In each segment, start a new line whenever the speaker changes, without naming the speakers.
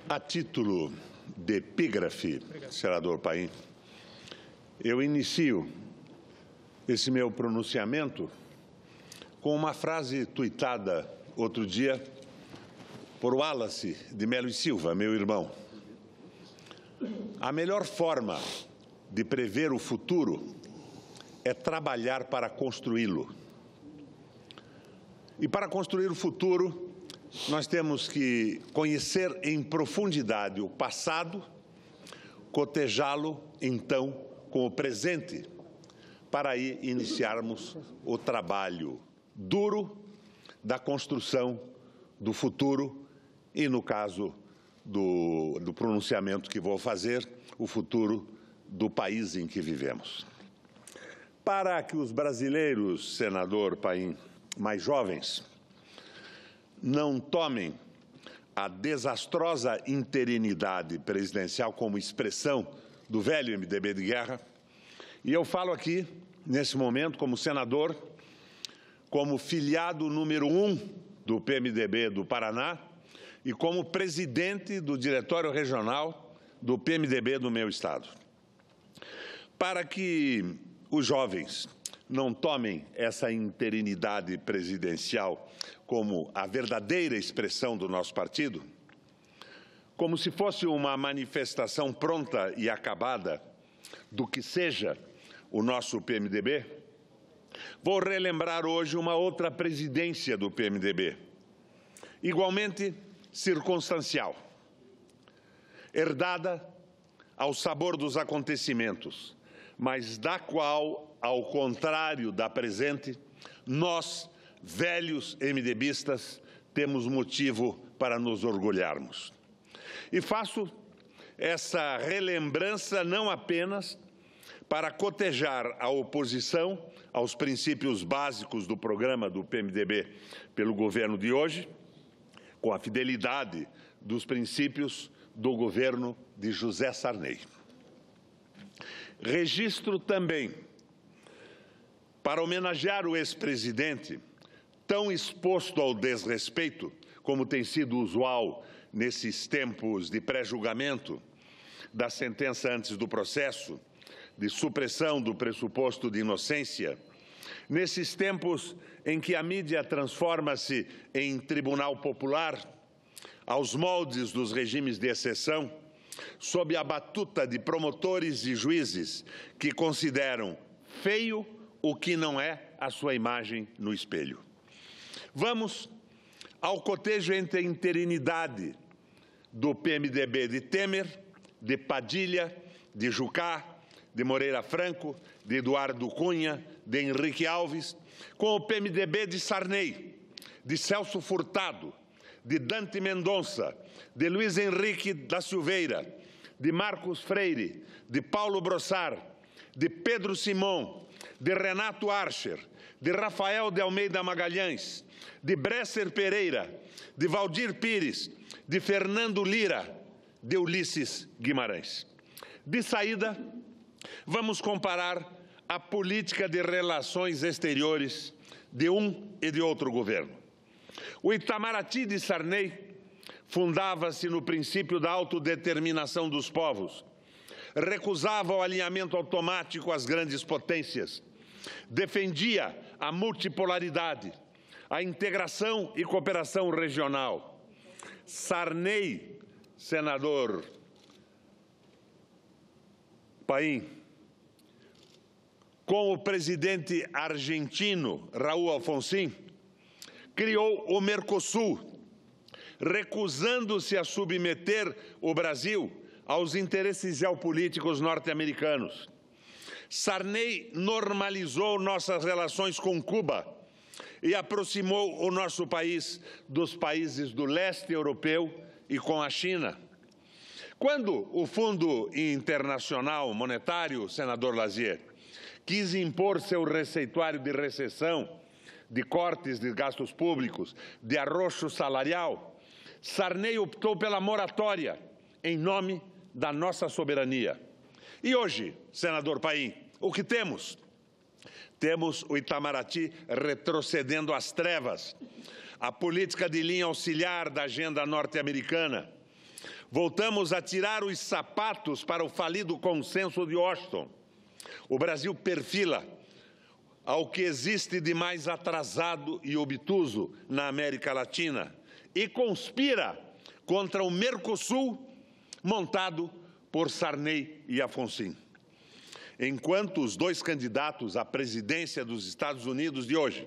A título de epígrafe, senador Paim, eu inicio esse meu pronunciamento com uma frase tuitada outro dia por Wallace de Melo e Silva, meu irmão. A melhor forma de prever o futuro é trabalhar para construí-lo. E para construir o futuro, nós temos que conhecer em profundidade o passado, cotejá-lo, então, com o presente, para aí iniciarmos o trabalho duro da construção do futuro e, no caso do pronunciamento que vou fazer, o futuro do país em que vivemos. Para que os brasileiros, senador Paim, mais jovens, não tomem a desastrosa interinidade presidencial como expressão do velho MDB de guerra, e eu falo aqui, nesse momento, como senador, como filiado número 1 do PMDB do Paraná e como presidente do Diretório Regional do PMDB do meu estado. Para que os jovens não tomem essa interinidade presidencial como a verdadeira expressão do nosso partido, como se fosse uma manifestação pronta e acabada do que seja o nosso PMDB, vou relembrar hoje uma outra presidência do PMDB, igualmente circunstancial, herdada ao sabor dos acontecimentos, mas da qual, ao contrário da presente, nós, velhos MDBistas, temos motivo para nos orgulharmos. E faço essa relembrança não apenas para cotejar a oposição aos princípios básicos do programa do PMDB pelo governo de hoje, com a fidelidade dos princípios do governo de José Sarney. Registro também, para homenagear o ex-presidente, tão exposto ao desrespeito, como tem sido usual nesses tempos de pré-julgamento, da sentença antes do processo, de supressão do pressuposto de inocência, nesses tempos em que a mídia transforma-se em tribunal popular, aos moldes dos regimes de exceção, sob a batuta de promotores e juízes que consideram feio o que não é a sua imagem no espelho. Vamos ao cotejo entre a interinidade do PMDB de Temer, de Padilha, de Jucá, de Moreira Franco, de Eduardo Cunha, de Henrique Alves, com o PMDB de Sarney, de Celso Furtado, de Dante Mendonça, de Luiz Henrique da Silveira, de Marcos Freire, de Paulo Brossard, de Pedro Simão, de Renato Archer, de Rafael de Almeida Magalhães, de Bresser Pereira, de Valdir Pires, de Fernando Lira, de Ulisses Guimarães. De saída, vamos comparar a política de relações exteriores de um e de outro governo. O Itamaraty de Sarney fundava-se no princípio da autodeterminação dos povos, recusava o alinhamento automático às grandes potências, defendia a multipolaridade, a integração e cooperação regional. Sarney, senador Paim, com o presidente argentino Raul Alfonsín, criou o Mercosul, recusando-se a submeter o Brasil aos interesses geopolíticos norte-americanos. Sarney normalizou nossas relações com Cuba e aproximou o nosso país dos países do leste europeu e com a China. Quando o Fundo Internacional Monetário, senador Lazier, quis impor seu receituário de recessão, de cortes de gastos públicos, de arroxo salarial, Sarney optou pela moratória em nome da nossa soberania. E hoje, senador Paim, o que temos? Temos o Itamaraty retrocedendo às trevas, a política de linha auxiliar da agenda norte-americana, Voltamos a tirar os sapatos para o falido consenso de Washington. O Brasil perfila ao que existe de mais atrasado e obtuso na América Latina e conspira contra o Mercosul, montado por Sarney e Afonso. Enquanto os dois candidatos à presidência dos Estados Unidos de hoje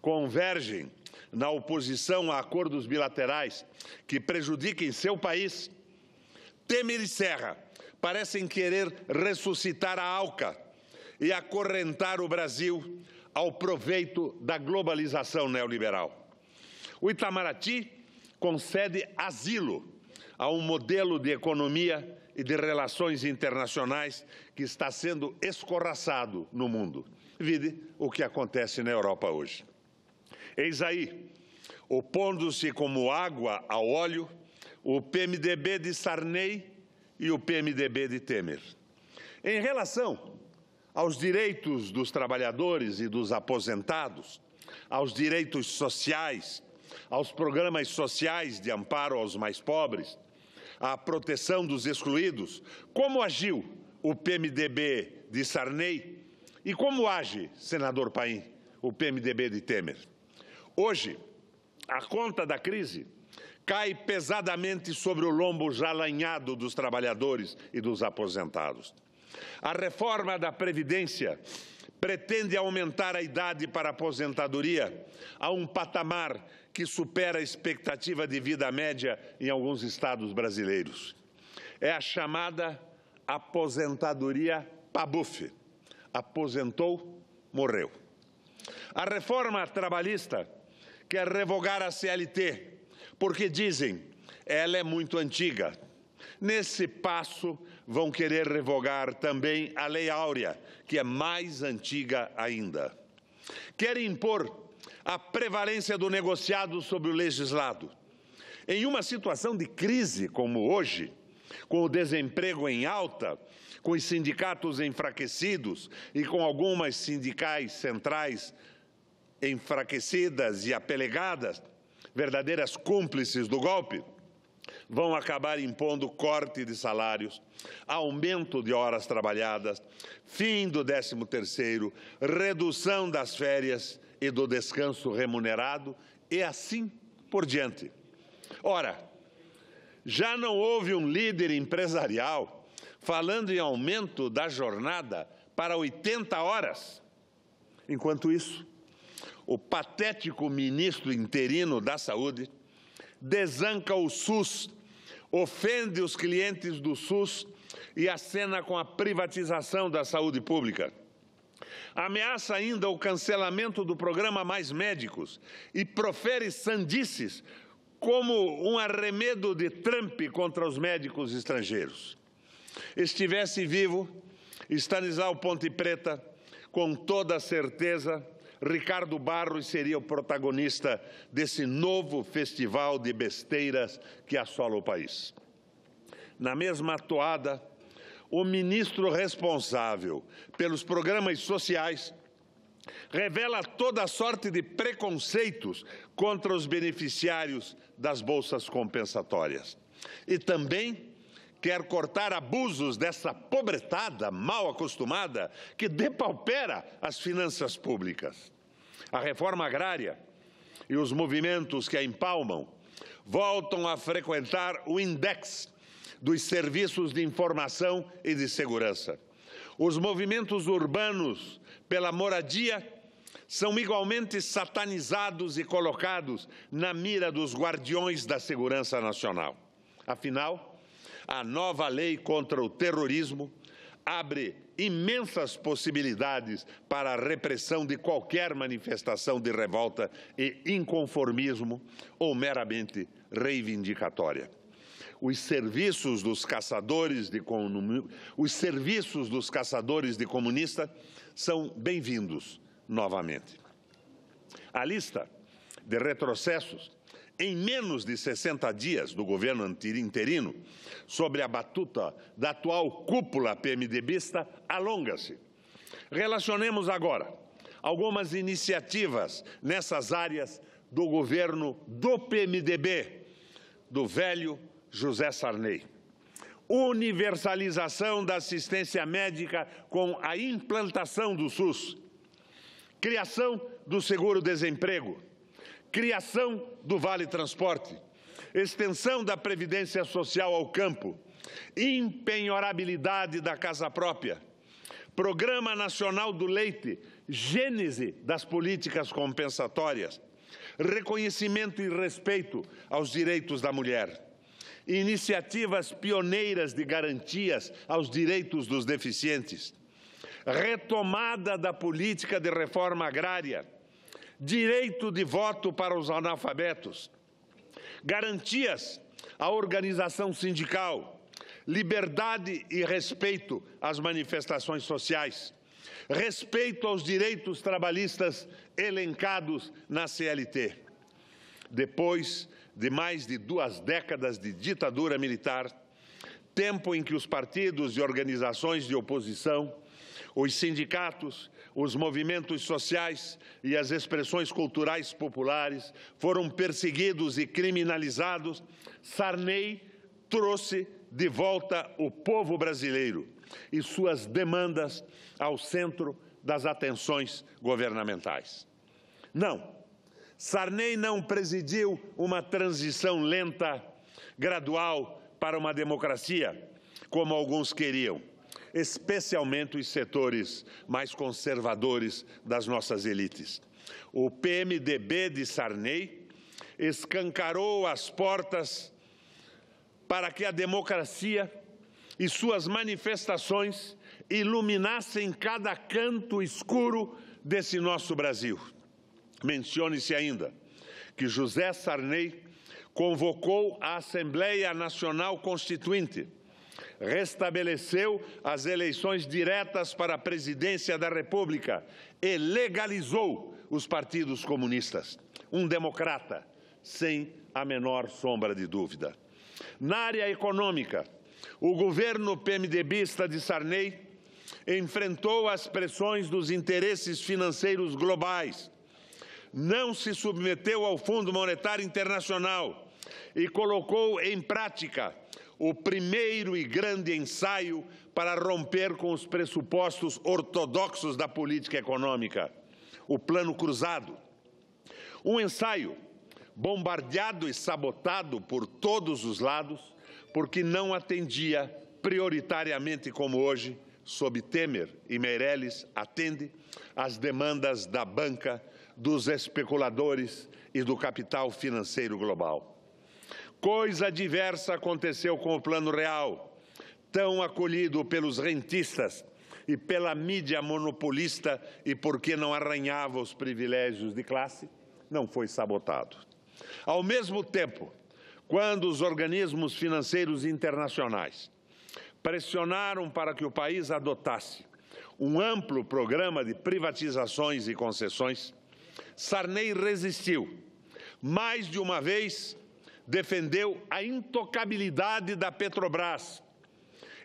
convergem na oposição a acordos bilaterais que prejudiquem seu país, Temer e Serra parecem querer ressuscitar a ALCA e acorrentar o Brasil ao proveito da globalização neoliberal. O Itamaraty concede asilo a um modelo de economia e de relações internacionais que está sendo escorraçado no mundo. Vide o que acontece na Europa hoje. Eis aí, opondo-se como água ao óleo, o PMDB de Sarney e o PMDB de Temer. Em relação aos direitos dos trabalhadores e dos aposentados, aos direitos sociais, aos programas sociais de amparo aos mais pobres, à proteção dos excluídos, como agiu o PMDB de Sarney e como age, senador Paim, o PMDB de Temer? Hoje, a conta da crise cai pesadamente sobre o lombo já lanhado dos trabalhadores e dos aposentados. A reforma da Previdência pretende aumentar a idade para a aposentadoria a um patamar que supera a expectativa de vida média em alguns estados brasileiros. É a chamada aposentadoria PABUF. Aposentou, morreu. A reforma trabalhista quer revogar a CLT, porque dizem ela é muito antiga. Nesse passo, vão querer revogar também a Lei Áurea, que é mais antiga ainda. Querem impor a prevalência do negociado sobre o legislado. Em uma situação de crise como hoje, com o desemprego em alta, com os sindicatos enfraquecidos e com algumas sindicais centrais enfraquecidas e apelegadas, verdadeiras cúmplices do golpe, vão acabar impondo corte de salários, aumento de horas trabalhadas, fim do 13º, redução das férias e do descanso remunerado e assim por diante. Ora, já não houve um líder empresarial falando em aumento da jornada para 80 horas. Enquanto isso, o patético ministro interino da Saúde desanca o SUS, ofende os clientes do SUS e acena com a privatização da saúde pública. Ameaça ainda o cancelamento do programa Mais Médicos e profere sandices como um arremedo de Trump contra os médicos estrangeiros. Estivesse vivo, Stanislau Ponte Preta, com toda certeza, Ricardo Barros seria o protagonista desse novo festival de besteiras que assola o país. Na mesma toada, o ministro responsável pelos programas sociais revela toda sorte de preconceitos contra os beneficiários das bolsas compensatórias. E também quer cortar abusos dessa pobretada mal acostumada que depaupera as finanças públicas. A reforma agrária e os movimentos que a empalmam voltam a frequentar o index dos serviços de informação e de segurança. Os movimentos urbanos pela moradia são igualmente satanizados e colocados na mira dos guardiões da segurança nacional. Afinal, a nova lei contra o terrorismo abre imensas possibilidades para a repressão de qualquer manifestação de revolta e inconformismo ou meramente reivindicatória. Os serviços dos caçadores de comunista são bem-vindos novamente. A lista de retrocessos em menos de 60 dias do governo interino, sob a batuta da atual cúpula PMDBista, alonga-se. Relacionemos agora algumas iniciativas nessas áreas do governo do PMDB, do velho José Sarney. Universalização da assistência médica com a implantação do SUS. Criação do seguro-desemprego. Criação do Vale Transporte. Extensão da Previdência Social ao campo. Impenhorabilidade da casa própria. Programa Nacional do Leite, gênese das políticas compensatórias. Reconhecimento e respeito aos direitos da mulher. Iniciativas pioneiras de garantias aos direitos dos deficientes. Retomada da política de reforma agrária. Direito de voto para os analfabetos. Garantias à organização sindical. Liberdade e respeito às manifestações sociais. Respeito aos direitos trabalhistas elencados na CLT. Depois de mais de 2 décadas de ditadura militar, tempo em que os partidos e organizações de oposição, os sindicatos, os movimentos sociais e as expressões culturais populares foram perseguidos e criminalizados, Sarney trouxe de volta o povo brasileiro e suas demandas ao centro das atenções governamentais. Não, Sarney não presidiu uma transição lenta, gradual para uma democracia, como alguns queriam, especialmente os setores mais conservadores das nossas elites. O PMDB de Sarney escancarou as portas para que a democracia e suas manifestações iluminassem cada canto escuro desse nosso Brasil. Mencione-se ainda que José Sarney convocou a Assembleia Nacional Constituinte, restabeleceu as eleições diretas para a presidência da República e legalizou os partidos comunistas. Um democrata, sem a menor sombra de dúvida. Na área econômica, o governo PMDBista de Sarney enfrentou as pressões dos interesses financeiros globais, não se submeteu ao Fundo Monetário Internacional e colocou em prática o primeiro e grande ensaio para romper com os pressupostos ortodoxos da política econômica, o Plano Cruzado. Um ensaio bombardeado e sabotado por todos os lados, porque não atendia prioritariamente como hoje, sob Temer e Meirelles, atende às demandas da banca, dos especuladores e do capital financeiro global. Coisa diversa aconteceu com o Plano Real, tão acolhido pelos rentistas e pela mídia monopolista e porque não arranhava os privilégios de classe, não foi sabotado. Ao mesmo tempo, quando os organismos financeiros internacionais pressionaram para que o país adotasse um amplo programa de privatizações e concessões, Sarney resistiu. Mais de uma vez, defendeu a intocabilidade da Petrobras,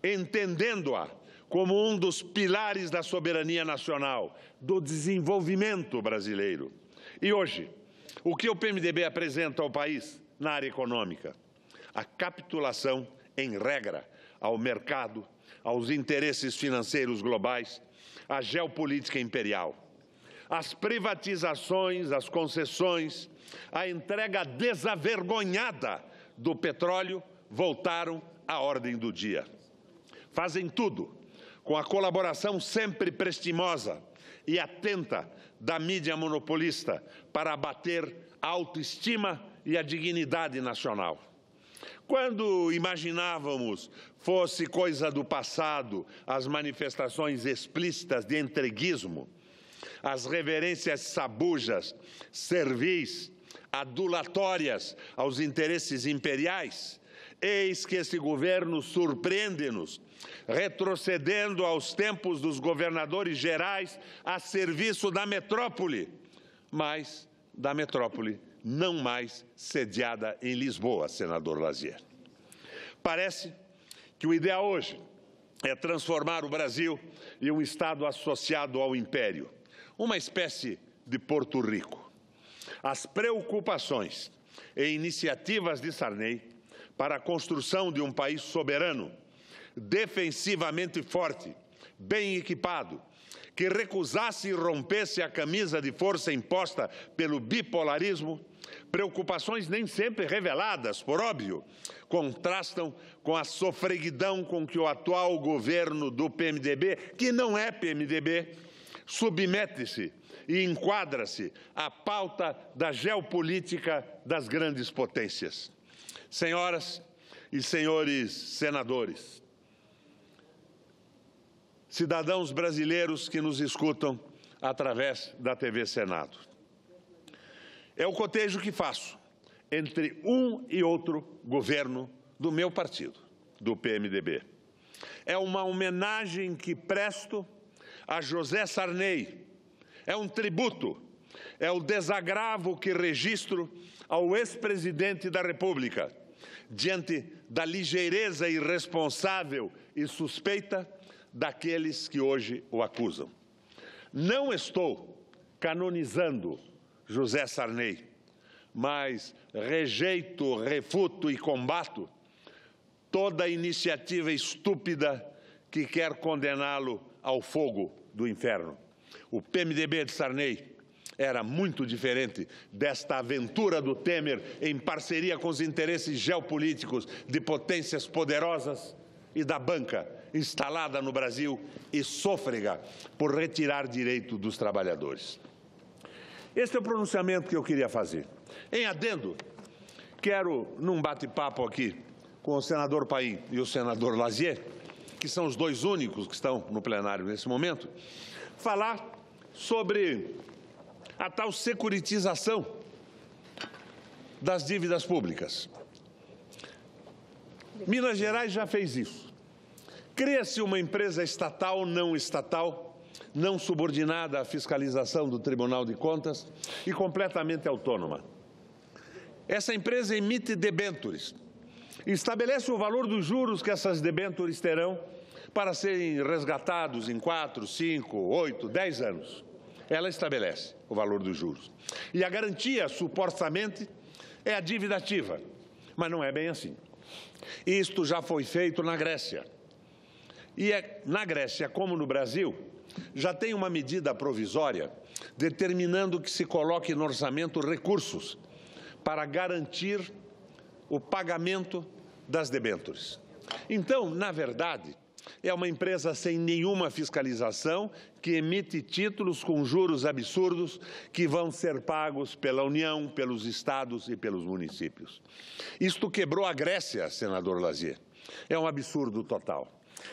entendendo-a como um dos pilares da soberania nacional, do desenvolvimento brasileiro. E hoje, o que o PMDB apresenta ao país na área econômica? A capitulação, em regra, ao mercado, aos interesses financeiros globais, à geopolítica imperial. As privatizações, as concessões, a entrega desavergonhada do petróleo voltaram à ordem do dia. Fazem tudo com a colaboração sempre prestimosa e atenta da mídia monopolista para abater a autoestima e a dignidade nacional. Quando imaginávamos fosse coisa do passado as manifestações explícitas de entreguismo, as reverências sabujas, servis, adulatórias aos interesses imperiais, eis que esse governo surpreende-nos, retrocedendo aos tempos dos governadores gerais a serviço da metrópole, mas da metrópole não mais sediada em Lisboa, senador Lazier. Parece que o ideal hoje é transformar o Brasil em um Estado associado ao Império, uma espécie de Porto Rico. As preocupações e iniciativas de Sarney para a construção de um país soberano, defensivamente forte, bem equipado, que recusasse e rompesse a camisa de força imposta pelo bipolarismo, preocupações nem sempre reveladas, por óbvio, contrastam com a sofreguidão com que o atual governo do PMDB, que não é PMDB, submete-se e enquadra-se à pauta da geopolítica das grandes potências. Senhoras e senhores senadores, cidadãos brasileiros que nos escutam através da TV Senado, é o cotejo que faço entre um e outro governo do meu partido, do PMDB. É uma homenagem que presto a José Sarney, é um tributo, é o desagravo que registro ao ex-presidente da República, diante da ligeireza irresponsável e suspeita daqueles que hoje o acusam. Não estou canonizando José Sarney, mas rejeito, refuto e combato toda iniciativa estúpida que quer condená-lo ao fogo do inferno. O PMDB de Sarney era muito diferente desta aventura do Temer em parceria com os interesses geopolíticos de potências poderosas e da banca instalada no Brasil e sôfrega por retirar direito dos trabalhadores. Este é o pronunciamento que eu queria fazer. Em adendo, quero, num bate-papo aqui com o senador Paim e o senador Lazier, que são os dois únicos que estão no plenário nesse momento, falar sobre a tal securitização das dívidas públicas. Minas Gerais já fez isso. Cria-se uma empresa estatal, não estatal, não subordinada à fiscalização do Tribunal de Contas e completamente autônoma. Essa empresa emite debêntures e estabelece o valor dos juros que essas debêntures terão para serem resgatados em 4, 5, 8, 10 anos. Ela estabelece o valor dos juros. E a garantia, supostamente, é a dívida ativa, mas não é bem assim. Isto já foi feito na Grécia. E na Grécia, como no Brasil, já tem uma medida provisória determinando que se coloque no orçamento recursos para garantir o pagamento das debêntures. Então, na verdade, é uma empresa sem nenhuma fiscalização que emite títulos com juros absurdos que vão ser pagos pela União, pelos estados e pelos municípios. Isto quebrou a Grécia, senador Lazier. É um absurdo total.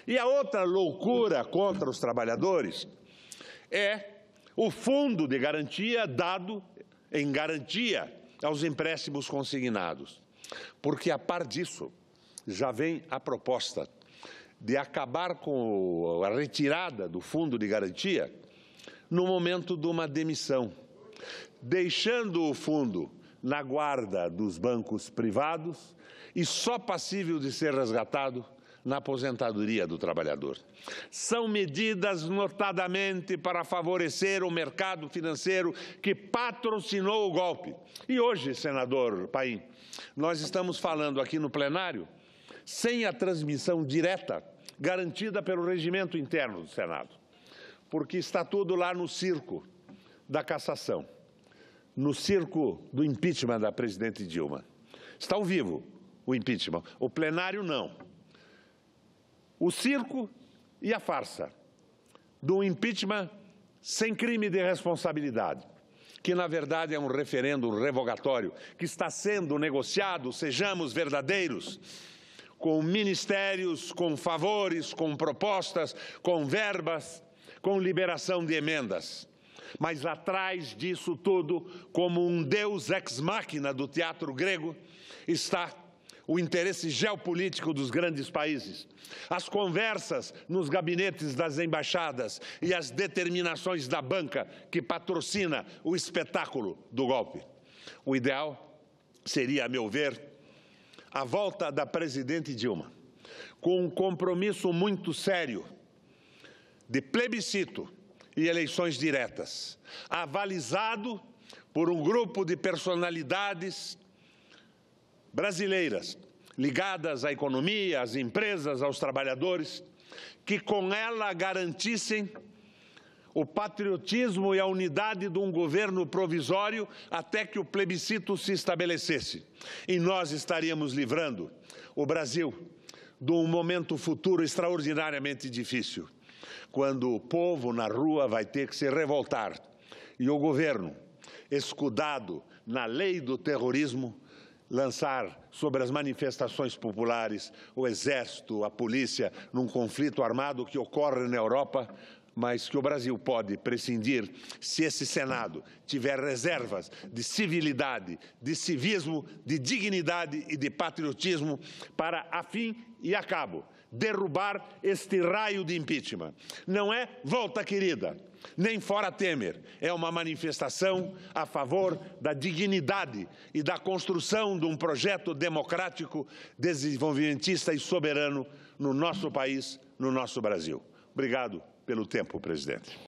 E a outra loucura contra os trabalhadores é o fundo de garantia dado em garantia aos empréstimos consignados. Porque, a par disso, já vem a proposta de acabar com a retirada do fundo de garantia no momento de uma demissão, deixando o fundo na guarda dos bancos privados e só passível de ser resgatado na aposentadoria do trabalhador. São medidas notadamente para favorecer o mercado financeiro que patrocinou o golpe. E hoje, senador Paim, nós estamos falando aqui no plenário sem a transmissão direta garantida pelo regimento interno do Senado, porque está tudo lá no circo da cassação, no circo do impeachment da presidente Dilma. Está ao vivo o impeachment, o plenário não. O circo e a farsa do impeachment sem crime de responsabilidade, que na verdade é um referendo revogatório que está sendo negociado, sejamos verdadeiros, com ministérios, com favores, com propostas, com verbas, com liberação de emendas. Mas atrás disso tudo, como um deus ex machina do teatro grego, está o interesse geopolítico dos grandes países, as conversas nos gabinetes das embaixadas e as determinações da banca que patrocina o espetáculo do golpe. O ideal seria, a meu ver, a volta da presidente Dilma, com um compromisso muito sério de plebiscito e eleições diretas, avalizado por um grupo de personalidades brasileiras, ligadas à economia, às empresas, aos trabalhadores, que com ela garantissem o patriotismo e a unidade de um governo provisório até que o plebiscito se estabelecesse. E nós estaríamos livrando o Brasil de um momento futuro extraordinariamente difícil, quando o povo na rua vai ter que se revoltar e o governo, escudado na lei do terrorismo, lançar sobre as manifestações populares o exército, a polícia, num conflito armado que ocorre na Europa, mas que o Brasil pode prescindir se esse Senado tiver reservas de civilidade, de civismo, de dignidade e de patriotismo para, a fim e a cabo, derrubar este raio de impeachment. Não é volta querida, nem fora Temer. É uma manifestação a favor da dignidade e da construção de um projeto democrático, desenvolvimentista e soberano no nosso país, no nosso Brasil. Obrigado pelo tempo, presidente.